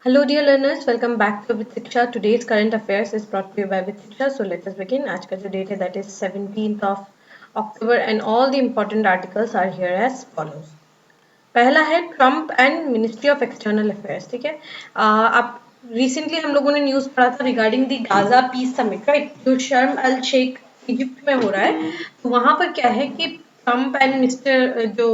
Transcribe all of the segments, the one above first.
Hello, dear learners. Welcome back to With Shiksha. Today's current affairs is brought to you by With Shiksha. So let us begin. आज का जो date है that is 17th of October and all the important articles are here as follows. पहला है Trump and ministry of external affairs. ठीक है, आप recently हम लोगों ने न्यूज पढ़ा था regarding the Gaza peace summit, right, जो शर्म अल शेख इजिप्ट में हो रहा है. तो वहां पर क्या है कि ट्रम्प एंड मिस्टर जो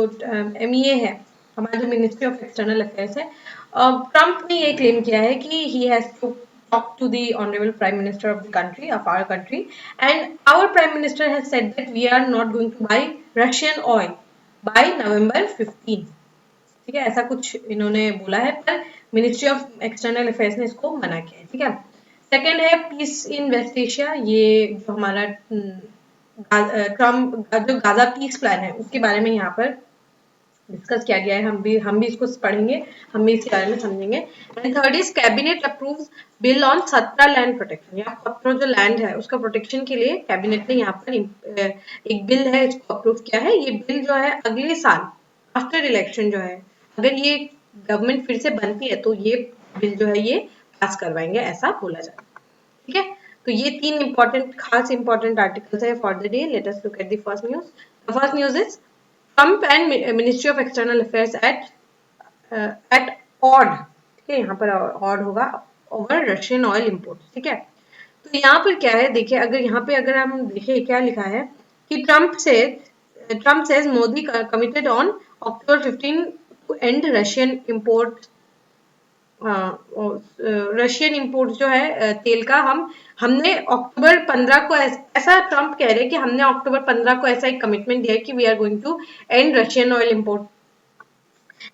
MEA है, हमारा जो मिनिस्ट्री ऑफ एक्सटर्नल अफेयर्स है, ट्रम्प ने ये क्लेम किया है कि he has to talk to the honorable prime minister of the country, of our country, and our prime minister has said that we are not going to buy Russian oil by November 15. ठीक है, ऐसा कुछ इन्होंने बोला है, पर ministry of external affairs ने इसको मना किया है. ठीक है, सेकंड है पीस इन वेस्ट एशिया. ये जो हमारा ट्रम्प जो गाजा पीस प्लान है उसके बारे में यहाँ पर डिस्कस किया गया है. हम भी इसको पढ़ेंगे, हम भी इसके बारे में समझेंगे. And third is cabinet approves bill on सत्रा लैंड प्रोटेक्शन. या सत्रा जो लैंड है उसका प्रोटेक्शन के लिए कैबिनेट ने यहाँ पर एक बिल है, इसको अप्रूव किया है. ये बिल जो है अगले साल आफ्टर इलेक्शन जो है, अगर ये गवर्नमेंट फिर से बनती है तो ये बिल जो है ये पास करवाएंगे, ऐसा बोला जाता है. ठीक है, तो ये तीन इंपॉर्टेंट आर्टिकल्स है for the day. Let us look at the first news. The first news is Trump and ministry of external affairs at odd. ठीक है, यहाँ पर ऑड होगा ओवर रशियन ऑयल इम्पोर्ट. ठीक है, तो यहाँ पर क्या है, देखिए अगर यहाँ पे अगर हम देखें क्या लिखा है कि Trump says Modi committed on October 15 to end Russian import जो है तेल का. हमने अक्टूबर 15 को ऐसा ट्रम्प कह रहे हैं कि हमने अक्टूबर 15 को ऐसा एक कमिटमेंट दिया है कि we are going to end Russian oil import.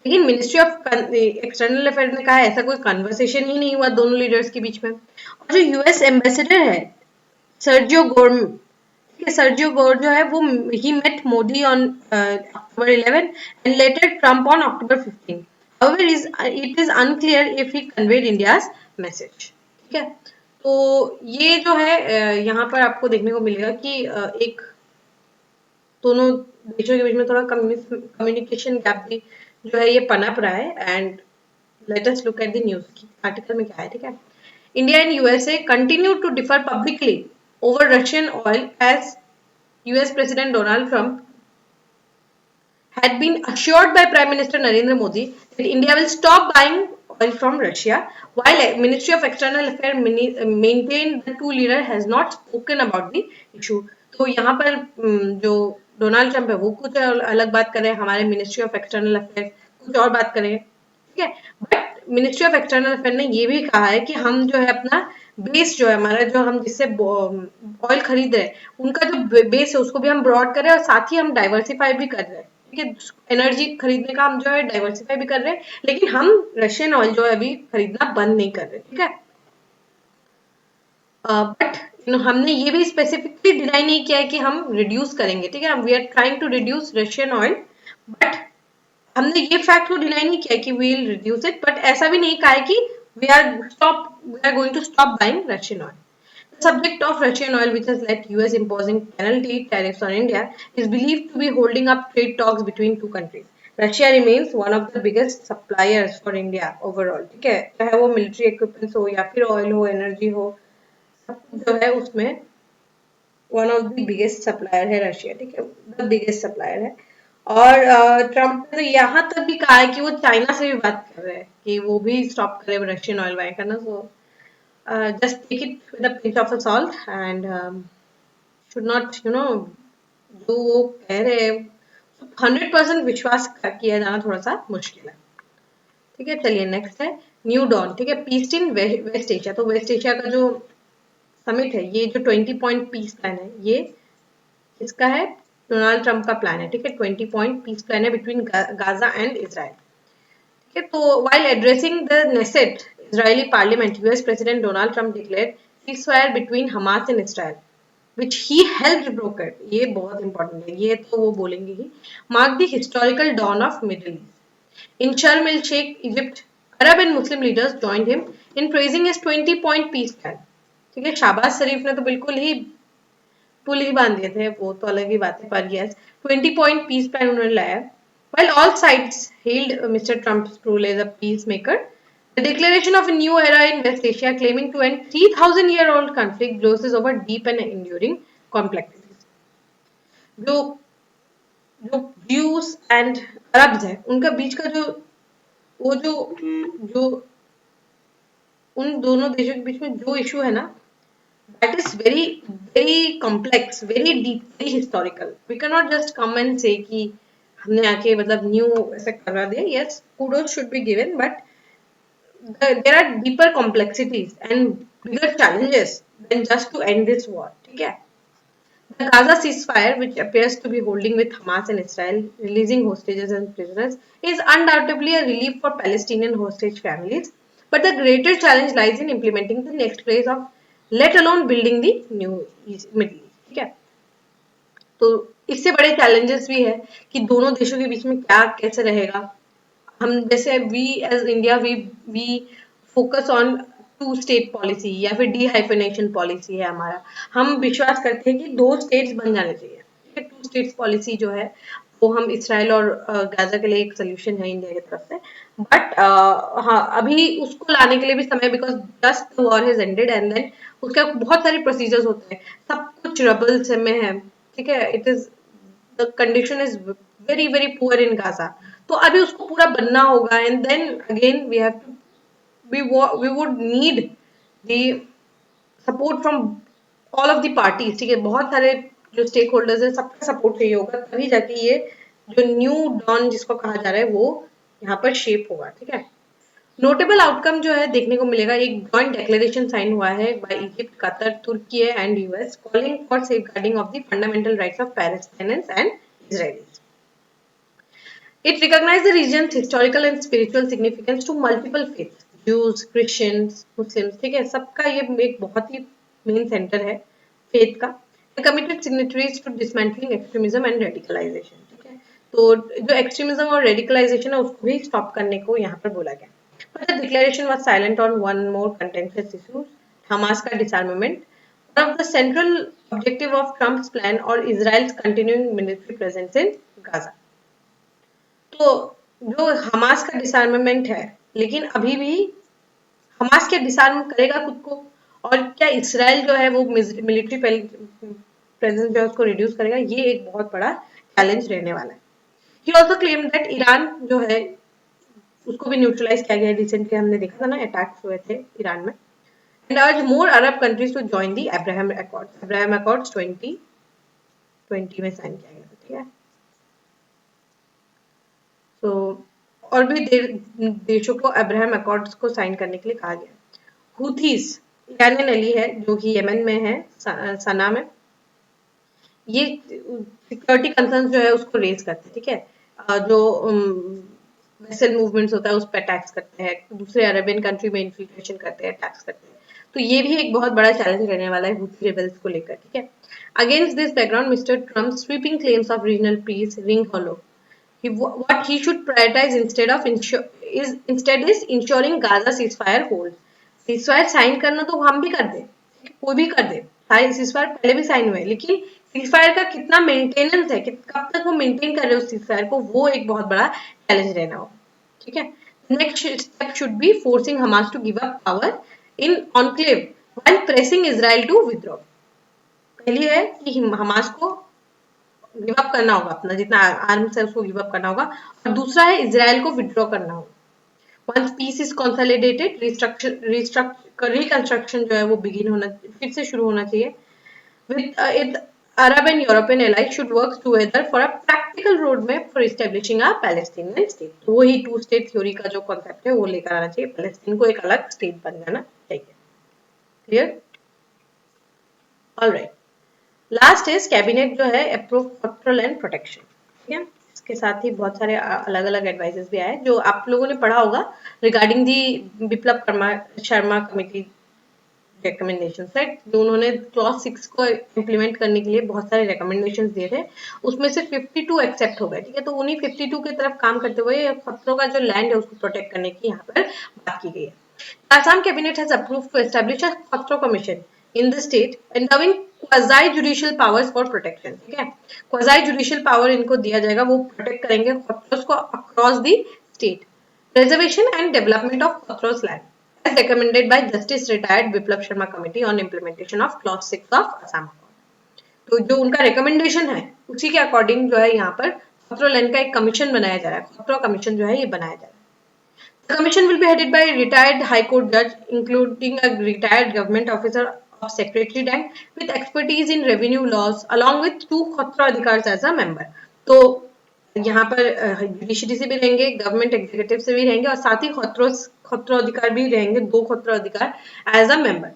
लेकिन मिनिस्ट्री ऑफ एक्सटर्नल अफेयर ने कहा ऐसा कोई कन्वर्सेशन ही नहीं हुआ दोनों लीडर्स के बीच में. और जो यूएस एम्बेसडर है सर्जियो गोर, सर्जियो गोर जो है वो he met Modi on October 11 and later Trump on October 15. However, it is unclear if he conveyed India's message. ठीक है, तो ये जो है यहाँ पर आपको देखने को मिलेगा कि एक दोनों देशों के बीच में थोड़ा कम्युनिकेशन गैप भी जो है ये पनप रहा है. And let us look at the news की आर्टिकल में क्या है. ठीक है, India and USA continue to differ publicly over Russian oil as US President Donald Trump had been assured by Prime Minister Narendra Modi that India will stop buying oil from Russia, while Ministry of External Affairs maintained the two leader has not spoken about the issue. तो यहाँ पर जो Donald Trump है वो कुछ अलग बात कर रहे हैं, हमारे मिनिस्ट्री ऑफ एक्सटर्नल अफेयर्स कुछ और बात कर रहे हैं. ठीक है, but ministry of external affair ने ये भी कहा है कि हम जो है अपना बेस जो है हमारा जो हम जिससे ऑयल खरीद रहे हैं उनका जो बेस है उसको भी हम ब्रॉड कर रहे हैं और साथ ही हम डाइवर्सिफाई भी कर रहे हैं. ठीक है, एनर्जी खरीदने का हम जो है डाइवर्सिफाई भी कर रहे हैं, लेकिन हम रशियन ऑयल जो है अभी खरीदना बंद नहीं कर रहे. ठीक है, बट हमने ये भी स्पेसिफिकली डिनाई नहीं किया है कि हम रिड्यूस करेंगे. ठीक है, we are trying to reduce Russian oil, but हमने ये फैक्ट को डिनाई नहीं किया कि we will reduce it, but ऐसा भी नहीं कहा है कि we are going to stop buying Russian oil. The subject of Russian oil, which has led US imposing penalty tariffs on India, is believed to be holding up trade talks between two countries. Russia remains one of the biggest suppliers for India overall. ठीक है, चाहे वो military equipments हो या फिर oil हो, energy हो, सब कुछ जो है उसमें one of the biggest supplier है रशिया. ठीक है, द बिगेस्ट सप्लायर है. और ट्रम्प ने तो यहाँ तक भी कहा है कि वो चाइना से भी बात कर रहे हैं कि वो भी स्टॉप करे रशियन ऑयल बाय करना. सो just take it with a pinch of salt and should not जो वो कह रहे हैं 100% विश्वास किया जाना थोड़ा सा मुश्किल है. ठीक है, चलिए नेक्स्ट है न्यू डॉन. ठीक है, पीस इन वेस्ट एशिया. तो वेस्ट एशिया का जो समिट है, ये जो 20 पॉइंट पीस प्लान है, ये इसका है डोनाल्ड ट्रम्प का प्लान है. ठीक है, 20 पॉइंट पीस प्लान है बिटवीन गाजा एंड इसराइल. ठीक है, तो while addressing the Knesset Israeli parliament, US President Donald Trump declared ceasefire between Hamas and Israel, which he helped broker. ये बहुत important है, ये तो वो बोलेंगे ही. Mark the historical dawn of Middle East. In Sharm el Sheikh, Egypt, Arab and Muslim leaders joined him in praising his 20-point peace plan. ठीक है, शाहबाज शरीफ ने तो बिल्कुल ही पुल ही बांध दिए थे, वो तो अलग ही बात है, पर यस 20 पॉइंट पीस प्लान उन्होंने लाया. While all sides hailed Mr. Trump's role as a peacemaker, The declaration of a new era in West Asia claiming to end 3,000-year-old conflict glosses over deep and enduring complexities. जो जो Jews and Arabs है उनका बीच का जो वो जो उन दोनों देशों के बीच में जो इशू है ना, that is very complex, very deep, very historical. We cannot just come and say कि हमने आके मतलब न्यू ऐसा करवा दिया. Yes, kudos should be given, but there are deeper complexities and bigger challenges than just to end this war. ठीक है? The Gaza ceasefire, which appears to be holding with Hamas and Israel, releasing hostages and prisoners, is undoubtedly a relief for Palestinian hostage families. But the greater challenge lies in implementing the next phase of, let alone building the new Middle East. ठीक है? तो इससे बड़े challenges भी है कि दोनों देशों के बीच में क्या कैसे रहेगा. हम जैसे we as India we focus on two state policy या फिर डीहाइफिनेशन पॉलिसी है हमारा. हम विश्वास करते हैं कि 2 स्टेट्स बन जाने चाहिए. ठीक है, 2 स्टेट्स पॉलिसी जो है वो हम इसराइल और गाजा के लिए एक सोल्यूशन है इंडिया की तरफ से. बट हाँ, अभी उसको लाने के लिए भी समय, because just the war has ended and then उसका बहुत सारे प्रोसीजर्स होते हैं, सब कुछ रबल्स में है. ठीक है, it is the condition is very poor in Gaza. तो अभी उसको पूरा बनना होगा and then again we have to we would need the support from all of the parties. ठीक है, बहुत सारे जो स्टेक होल्डर्स है सबका सपोर्ट चाहिए होगा, तभी जाके ये जो न्यू डॉन जिसको कहा जा रहा है वो यहाँ पर शेप होगा. ठीक है, नोटेबल आउटकम जो है देखने को मिलेगा. एक जॉइंट डिक्लेरेशन साइन हुआ है by Egypt, Qatar, Turkey and US calling for safeguarding of the fundamental rights of Palestinians and Israelis. It recognized the region's historical and spiritual significance to multiple faiths, Jews, Christians, Muslims. ठीक है, सबका ये एक बहुत ही main centre है faith का. Committed signatories to dismantling extremism and radicalization. ठीक है, तो जो एक्सट्रीमिज्म और रेडिकलाइजेशन है उसको भी स्टॉप करने को यहाँ पर बोला गया. But the declaration was silent on one more contentious issue, Hamas का disarmament, one of the central objective of Trump's plan or Israel's continuing military presence in Gaza. तो जो हमास का डिसआर्ममेंट है, लेकिन अभी भी हमास क्या डिसआर्म करेगा खुद को, और क्या इसराइल जो है वो मिलिट्री प्रेजेंस जो है उसको रिड्यूस करेगा, ये एक बहुत बड़ा चैलेंज रहने वाला है. He also claim that Iran जो है उसको भी न्यूट्रलाइज किया गया. रिसेंटली हमने देखा था ना, अटैक्स हुए थे ईरान में. And urge more Arab countries to join the Abraham Accords. Abraham Accords 2020 में साइन किया गया. ठीक है, तो और भी देशों को अब्राहम अकॉर्ड्स को साइन करने के लिए कहा गया. हुथीस ईरानियन अली है जो कि यमन में है, सना में. ये सिक्योरिटी कंसर्न जो है उसको रेज करते हैं. ठीक है, जो वेसल मूवमेंट्स होता है उस पर अटैक्स करते हैं, दूसरे अरेबियन कंट्री में इन्फिल्ट्रेशन करते हैं, अटैक्स करते हैं. तो ये भी एक बहुत बड़ा चैलेंज रहने वाला है हुथी रेबल्स को लेकर. ठीक है, against this background mister Trump sweeping claims of regional piece ring hollow. What he should prioritize instead is ensuring Gaza ceasefire holds. Ceasefire sign करना तो हम भी कर दे, कोई भी कर दे. ceasefire पहले भी साइन हुए, लेकिन ceasefire का कितना मेंटेनेंस है, कब तक वो मेंटेन कर रहे हो ceasefire को, वो एक बहुत बड़ा चैलेंज रहना हो. ठीक है, next step should be forcing Hamas to give up power in enclave while pressing Israel to withdraw. पहली है कि हमास को गिव अप करना होगा, अपना जितना आर्म्स है उसको गिव अप करना होगा, और दूसरा है इजराइल को विथड्रॉ करना होगा. Once peace is consolidated, reconstruction जो है वो बिगिन होना, फिर से शुरू होना चाहिए. With Arab and European allies should work together for a practical road map for establishing a Palestinian state. तो वही 2 स्टेट थ्योरी का जो कॉन्सेप्ट है वो लेकर आना चाहिए. पैलेस्टीन को एक अलग स्टेट बन जाना चाहिए. Clear? Alright, last is cabinet जो है अप्रूव पेट्रोल एंड प्रोटेक्शन. ठीक है, इसके साथ ही बहुत सारे अलग अलग एडवाइजेस भी आए जो आप लोगों ने पढ़ा होगा regarding the Biplab Sharma committee recommendations. Right, जो उन्होंने क्लॉज 6 को इम्प्लीमेंट करने के लिए बहुत सारे रिकमेंडेशंस दिए थे, उसमें से 52 एक्सेप्ट हो गए. ठीक है, तो उन्हीं 52 की तरफ काम करते हुए खतरों का जो लैंड है उसको प्रोटेक्ट करने की यहाँ पर बात की गई है. Assam cabinet has approved to establish a Khatra commission in the state endowing quasi judicial powers for protection. ठीक है, quasi judicial power इनको दिया जाएगा, वो प्रोटेक्ट करेंगे खतरों को across the state. preservation and development of Khotros land, as recommended by Justice Retired Biplab Sharma Committee on implementation of Clause 6 of Assam Accord. तो जो उनका recommendation है उसी के according जो है यहाँ पर खतरो लैंड का एक कमीशन बनाया जा रहा है, खतरो कमीशन जो है ये बनाया जा रहा है. The commission will be headed by a retired High Court judge, including a retired government officer of Secretary rank with expertise in revenue laws, along with 2 खतरो अधिकार्स as a member. तो यहाँ पर जुडिशरी से भी रहेंगे, गवर्नमेंट एग्जीक्यूटिव से भी रहेंगे और साथ ही खतरो अधिकार भी रहेंगे, 2 खतरो अधिकार as a member.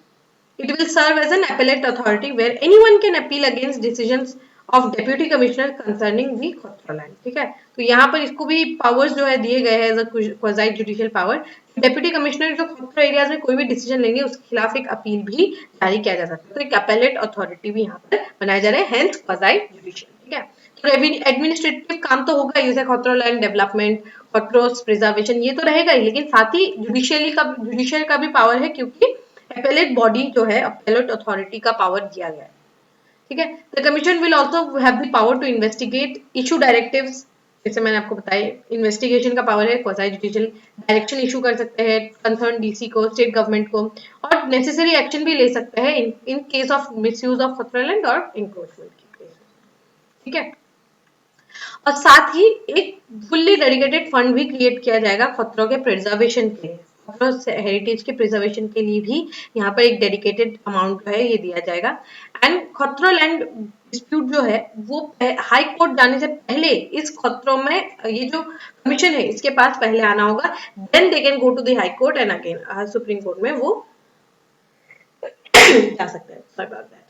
It will serve as an appellate authority where anyone can appeal against decisions of deputy commissioner concerning the खतरा land. ठीक है, तो यहाँ पर इसको भी पावर्स जो है दिए गए हैं as a quasi judicial power. Deputy commissioner जो खतरा एरियाज में कोई भी डिसीजन लेंगे उसके खिलाफ एक अपील भी जारी किया जा सकता है. तो एक appellate अथॉरिटी भी यहाँ पर बनाया जा रहा है, हेंस क्वाजी जुडिशियल. ठीक है, तो एडमिनिस्ट्रेटिव काम तो होगा ही, जैसे खतरा लैंड डेवलपमेंट, खतरों प्रिजर्वेशन, ये तो रहेगा ही, लेकिन साथ ही जुडिशियल का भी पावर है, क्योंकि appellate body जो है appellate authority का पावर दिया गया है. ठीक है, the commission will also have the power to investigate, issue directives, जैसे मैंने आपको बताया इन्वेस्टिगेशन का पावर है, क्वाजी जुडिशियल डायरेक्शन इशू कर सकते हैं कंसर्न डीसी को, स्टेट गवर्नमेंट को, और नेसेसरी एक्शन भी ले सकते हैं in case of misuse of खतरा लैंड और इंक्रोचमेंट की केस. ठीक है, और साथ ही एक फुल्ली डेडिकेटेड फंड भी क्रिएट किया जाएगा खतरों के प्रिजर्वेशन के लिए. हेरिटेज के प्रिजर्वेशन के लिए भी यहाँ पर एक डेडिकेटेड अमाउंट जो है ये दिया जाएगा. एंड खतरो लैंड डिस्प्यूट जो है वो हाई कोर्ट जाने से पहले इस खतरों में ये जो कमीशन है इसके पास पहले आना होगा, then they can go to the high court and again supreme court में वो जा सकते हैं. Sorry about that.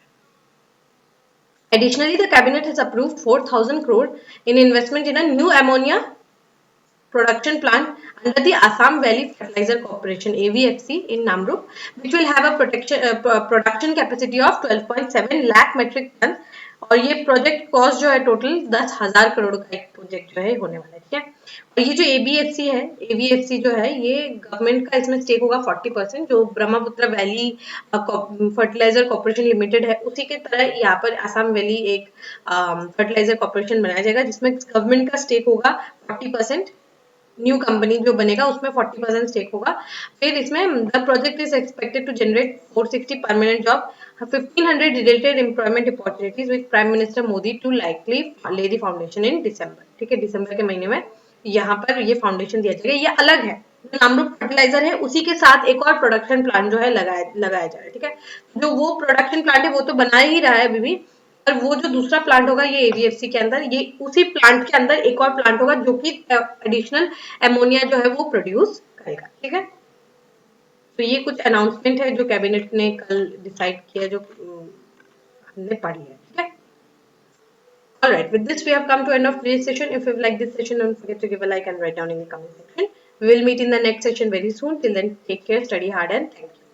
Additionally, the cabinet has approved 4,000 crore in investment in a new ammonia production plant under the Assam Valley Fertilizer Corporation (AVFC) in Namrup, which will have a production capacity of 12.7 lakh metric tons. और ये project cost जो है total 10,000 crore का एक project जो है होने वाला है. ठीक है, और ये जो एबीएफसी है, एबीएफसी जो है ये गवर्नमेंट का इसमें स्टेक होगा 40%, जो Brahmaputra valley fertilizer corporation limited है उसी के तरह यहाँ पर असम वैली एक फर्टिलाइजर कॉर्पोरेशन बनाया जाएगा जिसमें गवर्नमेंट का स्टेक होगा 40%. न्यू कंपनी जो बनेगा उसमें 40% स्टेक होगा. फिर इसमें the project is expected to generate 460 permanent job, 1500 related employment opportunities with prime minister Modi to likely lay the foundation in December. ठीक है, दिसंबर के महीने में यहाँ पर ये फाउंडेशन दिया जाएगा. ये अलग है, नामरूप फर्टिलाइजर है उसी के साथ एक और प्रोडक्शन प्लांट जो है लगाया जा रहा है. ठीक है, जो वो प्रोडक्शन प्लांट है वो तो बना ही रहा है अभी भी, और वो जो दूसरा प्लांट होगा ये एवीएफसी के अंदर, ये उसी प्लांट के अंदर एक और प्लांट होगा जो कि एडिशनल एमोनिया जो है वो प्रोड्यूस करेगा. ठीक है, तो ये कुछ अनाउंसमेंट है जो कैबिनेट ने कल डिसाइड किया, जो हमने पढ़ी है. ठीक है, alright, with this we have come to end of today's session. If you like this session, don't forget to give a like and write down in the comment section. We will meet in the next session very soon. Till then, take care, study hard, and thank you.